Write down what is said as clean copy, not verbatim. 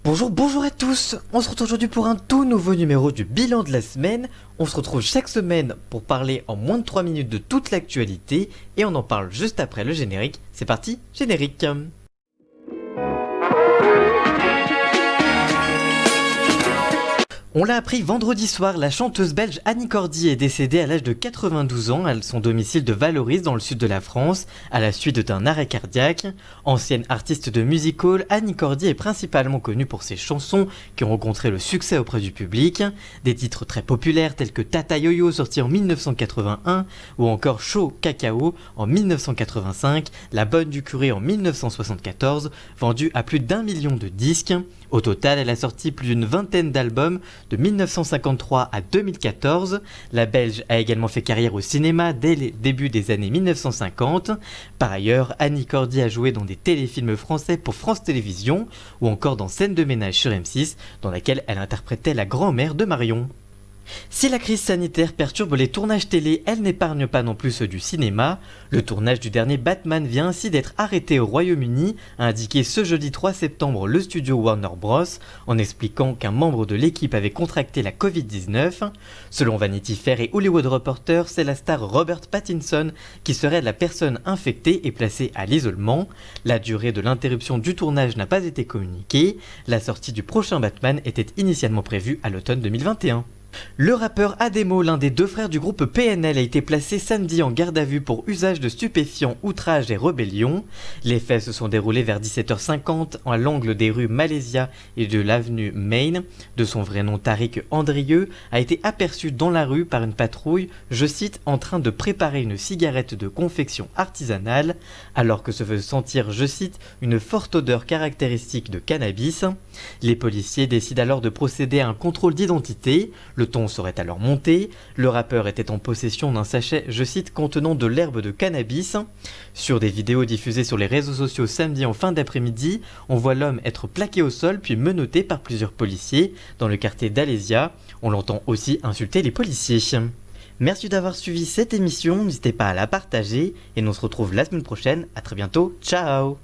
Bonjour à tous. On se retrouve aujourd'hui pour un tout nouveau numéro du bilan de la semaine. On se retrouve chaque semaine pour parler en moins de 3 minutes de toute l'actualité et on en parle juste après le générique. C'est parti, générique. On l'a appris vendredi soir, la chanteuse belge Annie Cordy est décédée à l'âge de 92 ans à son domicile de Vallauris dans le sud de la France à la suite d'un arrêt cardiaque. Ancienne artiste de music hall, Annie Cordy est principalement connue pour ses chansons qui ont rencontré le succès auprès du public. Des titres très populaires tels que Tata Yo-Yo sorti en 1981 ou encore Chaud Cacao en 1985, La Bonne du Curé en 1974, vendu à plus d'1 million de disques. Au total, elle a sorti plus d'une vingtaine d'albums de 1953 à 2014. La Belge a également fait carrière au cinéma dès les débuts des années 1950. Par ailleurs, Annie Cordy a joué dans des téléfilms français pour France Télévisions ou encore dans Scène de ménage sur M6 dans laquelle elle interprétait la grand-mère de Marion. Si la crise sanitaire perturbe les tournages télé, elle n'épargne pas non plus ceux du cinéma. Le tournage du dernier Batman vient ainsi d'être arrêté au Royaume-Uni, a indiqué ce jeudi 3 septembre le studio Warner Bros, en expliquant qu'un membre de l'équipe avait contracté la Covid-19. Selon Vanity Fair et Hollywood Reporter, c'est la star Robert Pattinson qui serait la personne infectée et placée à l'isolement. La durée de l'interruption du tournage n'a pas été communiquée. La sortie du prochain Batman était initialement prévue à l'automne 2021. Le rappeur Ademo, l'un des deux frères du groupe PNL, a été placé samedi en garde à vue pour usage de stupéfiants, outrage et rébellion. Les faits se sont déroulés vers 17h50 à l'angle des rues Malaysia et de l'avenue Main. De son vrai nom Tariq Andrieux, a été aperçu dans la rue par une patrouille, je cite, en train de préparer une cigarette de confection artisanale, alors que se faisait sentir, je cite, une forte odeur caractéristique de cannabis. Les policiers décident alors de procéder à un contrôle d'identité. Le ton serait alors monté. Le rappeur était en possession d'un sachet, je cite, contenant de l'herbe de cannabis. Sur des vidéos diffusées sur les réseaux sociaux samedi en fin d'après-midi, on voit l'homme être plaqué au sol puis menotté par plusieurs policiers dans le quartier d'Alésia. On l'entend aussi insulter les policiers. Merci d'avoir suivi cette émission, n'hésitez pas à la partager et on se retrouve la semaine prochaine. À très bientôt, ciao.